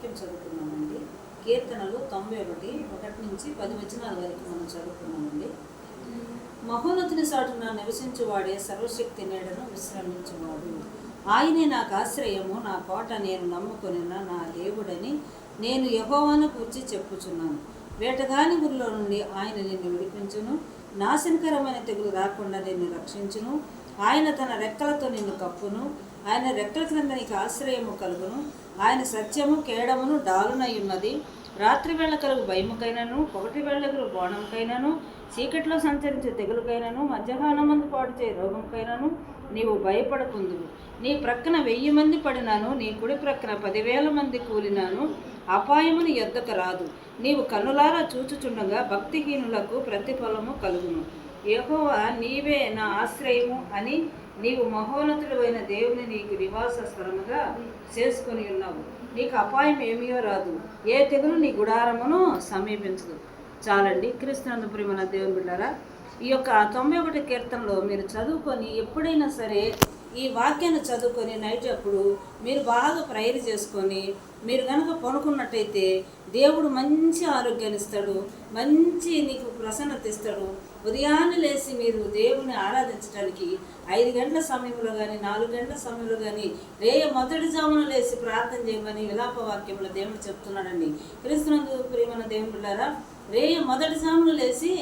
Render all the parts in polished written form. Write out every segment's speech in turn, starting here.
వాక్యం చదువుకున్నామండి. కీర్తనలు 91 1 నుంచి 10 వచనాల వరకు మనం చదువుకున్నామండి. మహోన్నతుని చాటున నివసించువాడే సర్వశక్తి నీడను విశ్రమించువాడు. ఆయనే నాకు ఆశ్రయము, నా కోట, నేను నమ్ముకొనిన నా దేవుడని నేను యెహోవాను గూర్చి చెప్పుచున్నాను. వేటగాని ఊరిలో నుండి ఆయన నిన్ను విడిపించును, నాశనకరమైన తెగులు రాకుండా నిన్ను రక్షించును. ఆయన తన రెక్కలతో నిన్ను కప్పును, ఆయన రెక్కల క్రింద నీకు ఆశ్రయము కలుగును. ఆయన సత్యము కేడమును డాలునై ఉన్నది. రాత్రి వేళ కలుగు భయముకైనను, పగటి వేళ కలుగు బాణంకైనను, చీకట్లో సంచరించే తెగులుకైనను, మధ్యాహ్నమందు పాడుచే రోగంకైనను నీవు భయపడకుందువు. నీ ప్రక్కన 1000 మంది పడినాను, నీ కుడి ప్రక్కన 10,000 మంది కూలినాను, అపాయము నీ యొద్దకు రాదు. నీవు కన్నులారా చూచుచుండగా భక్తిహీనులకు ప్రతిఫలము కలుగును. యెహోవా నీవే నా ఆశ్రయము అని నీవు మహోన్నతుడు అయిన దేవుని నీకు నివాస స్థలముగా చేసుకొని ఉన్నావు. నీకు అపాయం ఏమీయో రాదు, ఏ తెగులు నీ గుడారమును సమీపించదు. చాలండి. క్రీస్తునందు ప్రియమైన దేవుని బిడ్డారా, ఈ యొక్క 91 కీర్తనలో మీరు చదువుకొని ఎప్పుడైనా సరే ఈ వాక్యాన్ని చదువుకొని నైట్ అప్పుడు మీరు బాగా ప్రేయర్ చేసుకొని మీరు కనుక పనుకున్నట్టయితే దేవుడు మంచి ఆరోగ్యాన్ని ఇస్తాడు, మంచి నీకు ప్రసన్నత ఇస్తాడు. ఉదయాన్నే లేచి మీరు దేవుని ఆరాధించడానికి 5 గంటల సమయంలో కానీ 4 గంటల సమయంలో కానీ మొదటి జామున లేచి ప్రార్థన చేయమని విలాప వాక్యంలో దేవుడు చెప్తున్నాడండి. క్రీస్తునందు ప్రియమైన దేవుని బిడ్డారా, మొదటి జామున లేచి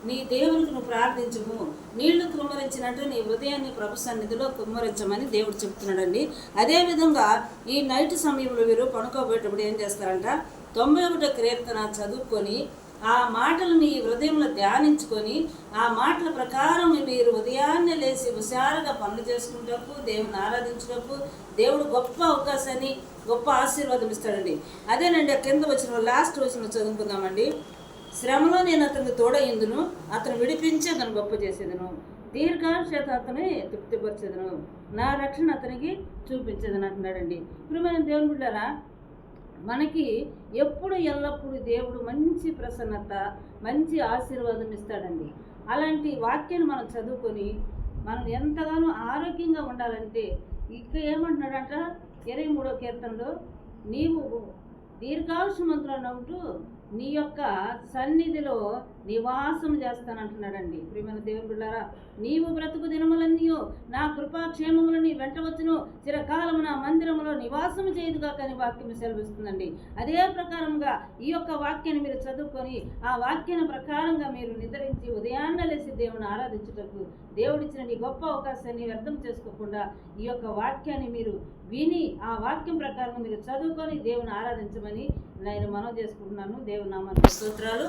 నీ దేవునికి నువ్వు ప్రార్థించము, నీళ్లు కుమ్మరించినట్టు నీ హృదయాన్ని ప్రభు సన్నిధిలో కుమ్మరించమని దేవుడు చెప్తున్నాడండి. అదేవిధంగా ఈ నైట్ సమయంలో మీరు పనుకోబోయేటప్పుడు ఏం చేస్తారంట, 91 కీర్తన చదువుకొని ఆ మాటలు మీ హృదయంలో ధ్యానించుకొని ఆ మాటల ప్రకారం మీరు ఉదయాన్నే లేచి హుషారుగా పనులు చేసుకుంటూ దేవుని ఆరాధించుటకు దేవుడు గొప్ప అవకాశాన్ని, గొప్ప ఆశీర్వాదం ఇస్తాడండి. అదేనండి కింద వచ్చిన లాస్ట్ వచ్చిన చదువుకుందామండి. శ్రమలో నేను అతనికి తోడయిందును, అతను విడిపించి అతను గొప్ప చేసేదను, దీర్ఘాయుష్యత అతని తృప్తిపరిచేదను, నా రక్షణ అతనికి చూపించేదని అంటున్నాడండి. ఇప్పుడు మనం దేవుని బిడ్డారా, మనకి ఎప్పుడు ఎల్లప్పుడూ దేవుడు మంచి ప్రసన్నత, మంచి ఆశీర్వాదం ఇస్తాడండి. అలాంటి వాక్యాన్ని మనం చదువుకొని మనం ఎంతగానో ఆరోగ్యంగా ఉండాలంటే ఇక ఏమంటున్నాడంట 23వ కీర్తనలో, నీవు దీర్ఘాయుష్మంతులనవుతూ నీ యొక్క సన్నిధిలో నివాసం చేస్తానంటున్నాడండి. ప్రియమైన దేవుని బిడ్డారా, నీవు బ్రతుకు దినములన్నీ నా కృపాక్షేమములని వెంటవచ్చును, చిరకాలము నా మందిరములో నివాసము చేయదుగా కానీ వాక్యం సెలవిస్తుందండి. అదే ప్రకారంగా ఈ యొక్క వాక్యాన్ని మీరు చదువుకొని ఆ వాక్యాన్ని ప్రకారంగా మీరు నిద్రించి ఉదయాన్నే లేచి దేవుని ఆరాధించుటకు దేవుడిచ్చిన నీ గొప్ప అవకాశాన్ని వ్యర్థం చేసుకోకుండా ఈ యొక్క వాక్యాన్ని మీరు విని ఆ వాక్యం ప్రకారం మీరు చదువుకొని దేవుని ఆరాధించమని నేను మనవి చేసుకుంటున్నాను. దేవుని నామానికి స్తోత్రాలు.